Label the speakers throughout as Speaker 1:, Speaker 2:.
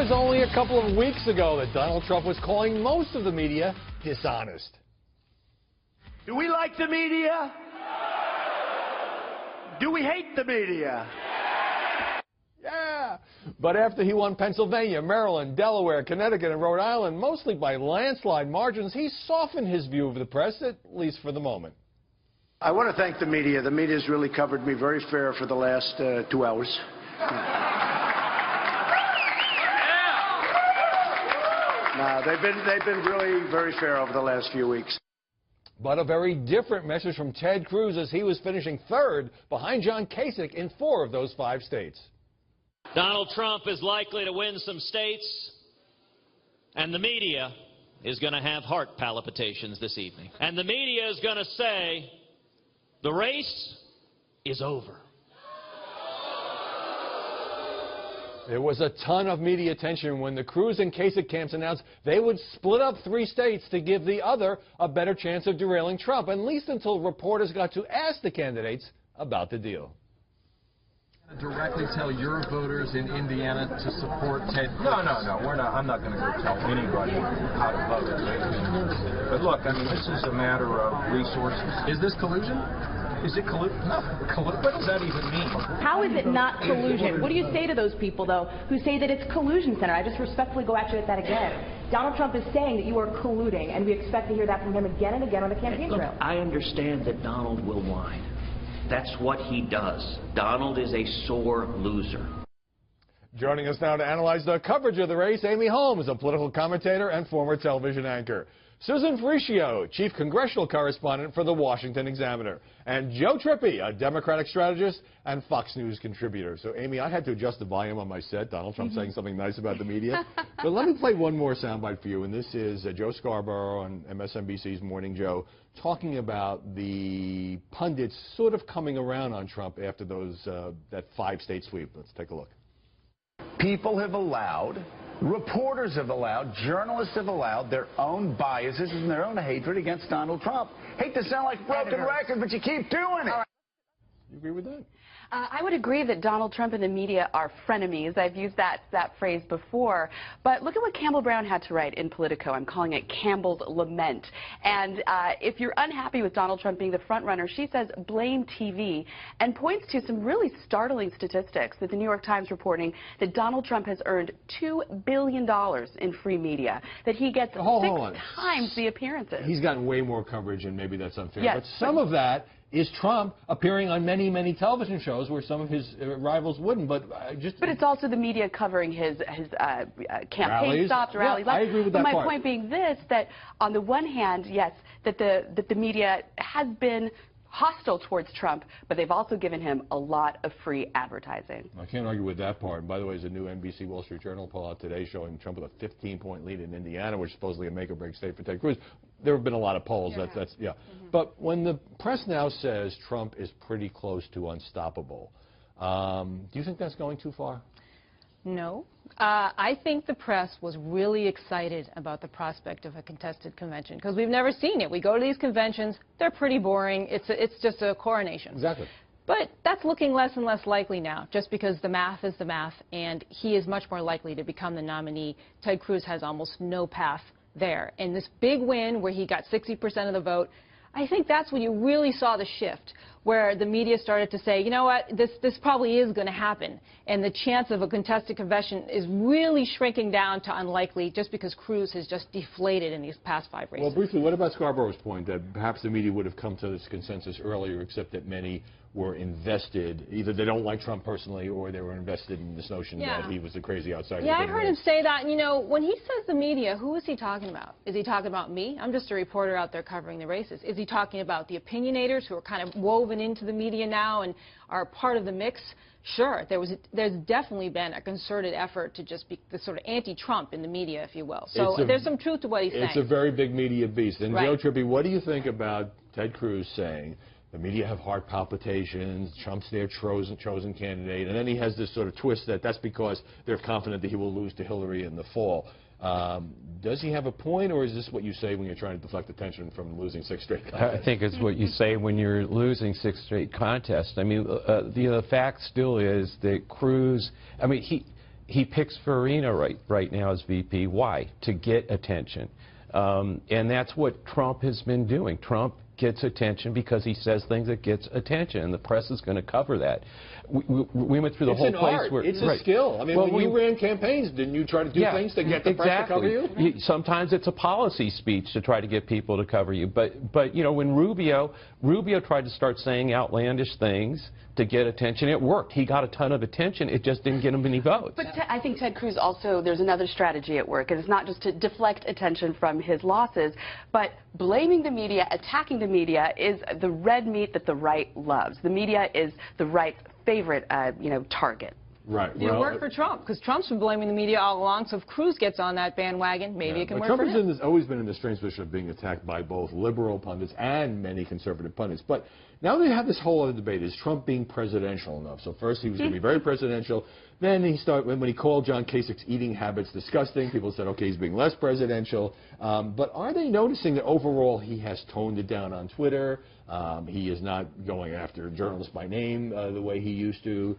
Speaker 1: was only a couple of weeks ago that Donald Trump was calling most of the media dishonest.
Speaker 2: Do we like the media? Do we hate the media?
Speaker 1: Yeah. But after he won Pennsylvania, Maryland, Delaware, Connecticut, and Rhode Island, mostly by landslide margins, he softened his view of the press, at least for the moment.
Speaker 2: I want to thank the media. The media's really covered me very fair for the last 2 hours. No, they've been really very fair over the last few weeks.
Speaker 1: But a very different message from Ted Cruz as he was finishing third behind John Kasich in 4 of those 5 states.
Speaker 3: Donald Trump is likely to win some states, and the media is going to have heart palpitations this evening. And the media is going to say, the race is over.
Speaker 1: There was a ton of media attention when the Cruz and Kasich camps announced they would split up 3 states to give the other a better chance of derailing Trump, at least until reporters got to ask the candidates about the deal.
Speaker 4: Directly tell your voters in Indiana to support Ted Cruz?
Speaker 5: No, we're not. I'm not going to go tell anybody how to vote. But look, I mean, this is a matter of resources.
Speaker 4: Is this collusion?
Speaker 5: Is it collusion? No. What does that even mean?
Speaker 6: How is it not collusion? What do you say to those people, though, who say that it's collusion, Senator? I just respectfully go at you at that again. Donald Trump is saying that you are colluding, and we expect to hear that from him again and again on the campaign trail.
Speaker 7: Look, I understand that Donald will whine. That's what he does. Donald is a sore loser.
Speaker 1: Joining us now to analyze the coverage of the race, Amy Holmes, a political commentator and former television anchor. Susan Faricio, chief congressional correspondent for the Washington Examiner. And Joe Trippi, a Democratic strategist and Fox News contributor. So, Amy, I had to adjust the volume on my set. Donald Trump saying something nice about the media. But let me play one more soundbite for you. And this is Joe Scarborough on MSNBC's Morning Joe talking about the pundits sort of coming around on Trump after that 5-state sweep. Let's take a look.
Speaker 8: People have allowed, reporters have allowed, journalists have allowed their own biases and their own hatred against Donald Trump. Hate to sound like a broken record, but you keep doing it.
Speaker 1: You agree with that?
Speaker 6: I would agree that Donald Trump and the media are frenemies. I've used that phrase before. But look at what Campbell Brown had to write in Politico. I'm calling it Campbell's Lament. And if you're unhappy with Donald Trump being the front runner, she says blame TV and points to some really startling statistics that the New York Times reporting that Donald Trump has earned $2 billion in free media, that he gets 6 times the appearances.
Speaker 1: He's gotten way more coverage, and maybe that's unfair.
Speaker 6: Yes,
Speaker 1: but some of that is Trump appearing on many, many television shows where some of his rivals wouldn't. But
Speaker 6: it's also the media covering his campaign
Speaker 1: rallies.
Speaker 6: stops, rallies.
Speaker 1: Yeah, I agree with that
Speaker 6: part.
Speaker 1: But
Speaker 6: my point being this, that on the one hand, yes, that the media has been hostile towards Trump, but they've also given him a lot of free advertising.
Speaker 1: I can't argue with that part. And by the way, there's a new NBC Wall Street Journal poll out today showing Trump with a 15-point lead in Indiana, which is supposedly a make-or-break state for Ted Cruz. There have been a lot of polls. Yeah. But when the press now says Trump is pretty close to unstoppable, do you think that's going too far?
Speaker 9: No. I think the press was really excited about the prospect of a contested convention because we've never seen it. We go to these conventions, they're pretty boring. It's just a coronation.
Speaker 1: Exactly.
Speaker 9: But that's looking less and less likely now, just because the math is the math, and he is much more likely to become the nominee. Ted Cruz has almost no path there. And this big win where he got 60% of the vote, I think that's when you really saw the shift, where the media started to say, you know what, this probably is going to happen. And the chance of a contested convention is really shrinking down to unlikely just because Cruz has just deflated in these past 5 races.
Speaker 1: Well, briefly, what about Scarborough's point that perhaps the media would have come to this consensus earlier, except that many were invested, either they don't like Trump personally or they were invested in this notion that he was a crazy outsider.
Speaker 9: Yeah, I heard him say that. And, you know, when he says the media, who is he talking about? Is he talking about me? I'm just a reporter out there covering the races. Is he talking about the opinionators who are kind of woven into the media now and are part of the mix? Sure, there's definitely been a concerted effort to just be the sort of anti-Trump in the media, if you will. So there's some truth to what he's saying.
Speaker 1: It's a very big media beast. And
Speaker 9: right.
Speaker 1: Joe Trippi, what do you think about Ted Cruz saying the media have heart palpitations, Trump's their chosen candidate, and then he has this sort of twist that that's because they're confident that he will lose to Hillary in the fall. Does he have a point, or is this what you say when you're trying to deflect attention from losing 6 straight contests?
Speaker 10: I think it's what you say when you're losing 6 straight contests. I mean, the fact still is that Cruz, I mean, he picks Farina right now as VP. Why? To get attention. And that's what Trump has been doing. Trump gets attention because he says things that gets attention, and the press is going to cover that. We went through the whole place
Speaker 1: art.
Speaker 10: where
Speaker 1: it's a skill. I mean, when you ran campaigns, didn't you try to do things to get the press to cover you?
Speaker 10: Sometimes it's a policy speech to try to get people to cover you. But you know, when Rubio tried to start saying outlandish things to get attention, it worked. He got a ton of attention. It just didn't get him any votes.
Speaker 6: But I think Ted Cruz also, there's another strategy at work, and it's not just to deflect attention from his losses, but blaming the media, attacking the media is the red meat that the right loves. The media is the right's favorite, target.
Speaker 1: Right.
Speaker 9: It worked for Trump, because Trump's been blaming the media all along, so if Cruz gets on that bandwagon, maybe it can work for him.
Speaker 1: Trump has always been in the strange position of being attacked by both liberal pundits and many conservative pundits. But now they have this whole other debate. Is Trump being presidential enough? So first he was going to be very presidential. Then when he called John Kasich's eating habits disgusting, people said, okay, he's being less presidential. But are they noticing that overall he has toned it down on Twitter? He is not going after journalists by name the way he used to.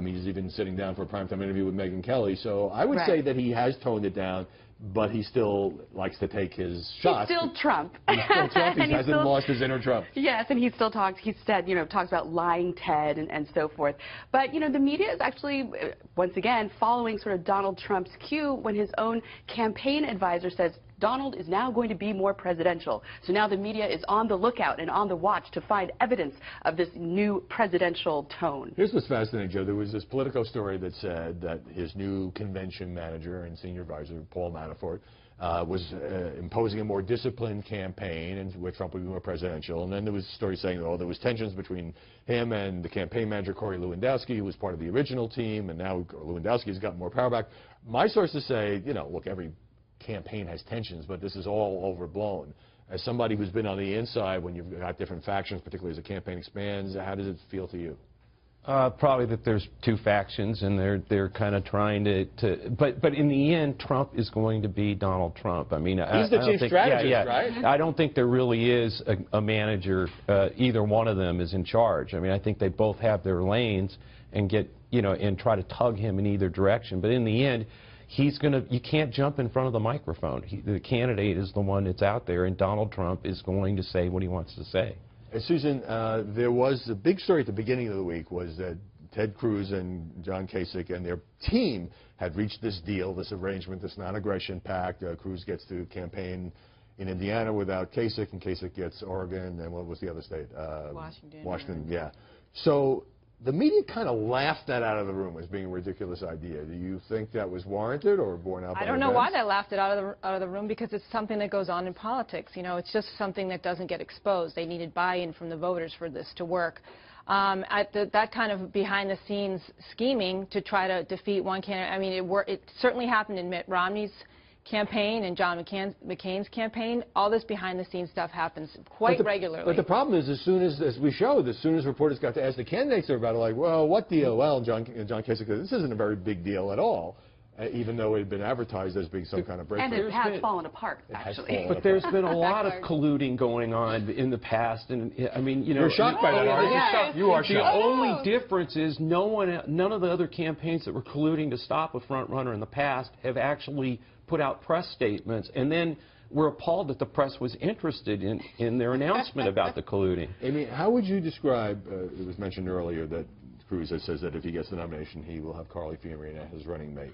Speaker 1: He's even sitting down for a primetime interview with Megyn Kelly. So I would say that he has toned it down, but he still likes to take his shots.
Speaker 6: He's still Trump.
Speaker 1: He's still Trump. He hasn't lost his inner Trump.
Speaker 6: Yes, and he still talks. He said, talks about lying Ted and so forth. But the media is actually, once again, following sort of Donald Trump's cue when his own campaign advisor says Donald is now going to be more presidential. So now the media is on the lookout and on the watch to find evidence of this new presidential tone.
Speaker 1: Here's what's fascinating, Joe. There was this Politico story that said that his new convention manager and senior advisor, Paul Manafort, was imposing a more disciplined campaign and where Trump would be more presidential. And then there was a story saying, there was tensions between him and the campaign manager, Corey Lewandowski, who was part of the original team, and now Lewandowski's gotten more power back. My sources say, look, every campaign has tensions, but this is all overblown. As somebody who's been on the inside, when you've got different factions, particularly as a campaign expands, how does it feel to you?
Speaker 10: Probably that there's two factions, and they're kind of trying to but in the end, Trump is going to be Donald Trump. I mean,
Speaker 1: he's the chief strategist, right?
Speaker 10: I don't think there really is a manager. Either one of them is in charge. I mean, I think they both have their lanes and and try to tug him in either direction. But in the end, you can't jump in front of the microphone. The candidate is the one that's out there, and Donald Trump is going to say what he wants to say.
Speaker 1: Susan, there was a big story at the beginning of the week was that Ted Cruz and John Kasich and their team had reached this deal, this arrangement, this non-aggression pact. Cruz gets to campaign in Indiana without Kasich, and Kasich gets Oregon, and what was the other state? Washington, yeah. So the media kind of laughed that out of the room as being a ridiculous idea. Do you think that was warranted or borne out by
Speaker 9: I don't know why they laughed it out of the room, because it's something that goes on in politics. It's just something that doesn't get exposed. They needed buy-in from the voters for this to work. That kind of behind-the-scenes scheming to try to defeat one candidate, I mean, it certainly happened in Mitt Romney's campaign and John McCain's campaign. All this behind-the-scenes stuff happens quite regularly.
Speaker 1: But the problem is, as we showed, as soon as reporters got to ask the candidates about it, like, well, what deal? Well, John Kasich said, this isn't a very big deal at all, even though it had been advertised as being some kind of breakthrough.
Speaker 6: And it has fallen apart, actually.
Speaker 10: But there's been a lot of colluding going on in the past, and I mean,
Speaker 1: You're shocked by that, aren't you?
Speaker 6: Yeah.
Speaker 1: You are shocked.
Speaker 10: The only difference is none of the other campaigns that were colluding to stop a front runner in the past have actually put out press statements, and then we're appalled that the press was interested in their announcement about the colluding.
Speaker 1: Amy, how would you describe, it was mentioned earlier that Cruz says that if he gets the nomination, he will have Carly Fiorina as running mate.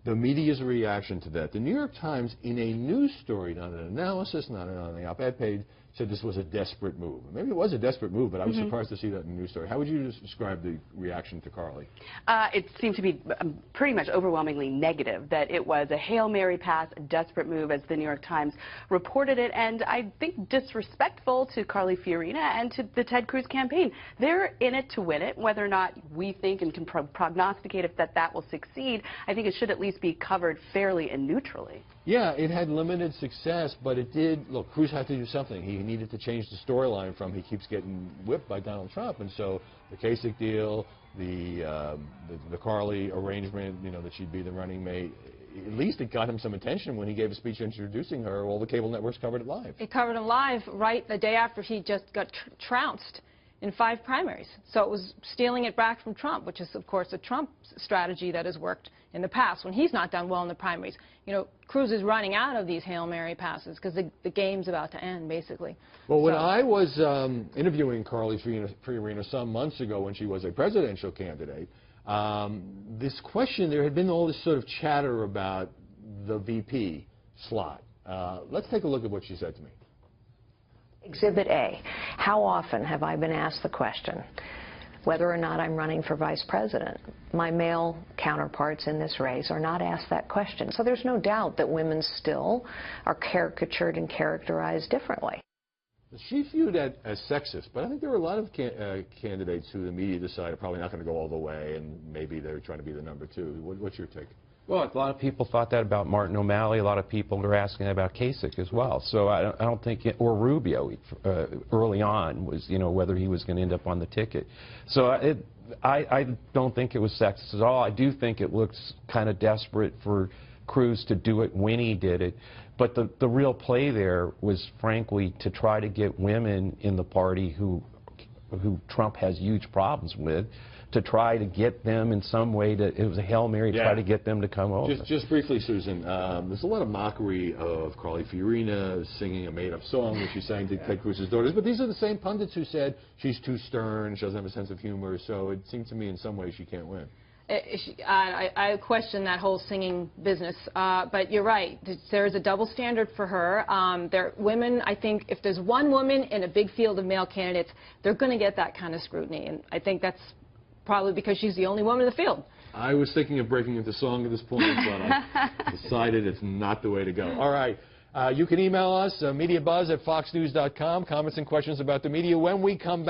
Speaker 1: The media's reaction to that. The New York Times, in a news story, not an analysis, not on the op-ed page, said this was a desperate move. Maybe it was a desperate move, but I was surprised to see that in the news story. How would you describe the reaction to Carly?
Speaker 6: It seemed to be pretty much overwhelmingly negative, that it was a Hail Mary pass, a desperate move, as the New York Times reported it, and I think disrespectful to Carly Fiorina and to the Ted Cruz campaign. They're in it to win it. Whether or not we think and can prognosticate if that will succeed, I think it should at least be covered fairly and neutrally.
Speaker 1: Yeah, it had limited success, but it did. Look, Cruz had to do something. He needed to change the storyline from he keeps getting whipped by Donald Trump, and so the Kasich deal, the Carly arrangement, that she'd be the running mate. At least it got him some attention when he gave a speech introducing her. All the cable networks covered it live.
Speaker 9: It covered him live right the day after he just got trounced in 5 primaries. So it was stealing it back from Trump, which is, of course, a Trump strategy that has worked in the past when he's not done well in the primaries. You know, Cruz is running out of these Hail Mary passes because the game's about to end, basically.
Speaker 1: Well, when I was interviewing Carly Fiorina some months ago when she was a presidential candidate, this question, there had been all this sort of chatter about the VP slot. Let's take a look at what she said to me.
Speaker 11: Exhibit A, how often have I been asked the question whether or not I'm running for vice president? My male counterparts in this race are not asked that question. So there's no doubt that women still are caricatured and characterized differently.
Speaker 1: She viewed that as sexist, but I think there were a lot of candidates who the media decided are probably not going to go all the way, and maybe they're trying to be the number 2. What's your take?
Speaker 10: Well, a lot of people thought that about Martin O'Malley. A lot of people are asking about Kasich as well. So I don't think, or Rubio early on was, you know, whether he was going to end up on the ticket. So I don't think it was sexist at all. I do think it looks kind of desperate for Cruz to do it when he did it. But the real play there was, frankly, to try to get women in the party who Trump has huge problems with, to try to get them in some way to, it was a Hail Mary, try to get them to come over.
Speaker 1: Just briefly, Susan, there's a lot of mockery of Carly Fiorina singing a made-up song that she sang to Ted Cruz's daughters, but these are the same pundits who said she's too stern, she doesn't have a sense of humor, so it seems to me in some ways she can't win.
Speaker 9: I question that whole singing business, but you're right. There is a double standard for her. Women, I think, if there's one woman in a big field of male candidates, they're going to get that kind of scrutiny, and I think that's probably because she's the only woman in the field.
Speaker 1: I was thinking of breaking into song at this point, but I decided it's not the way to go. All right. You can email us, mediabuzz@foxnews.com, comments and questions about the media when we come back.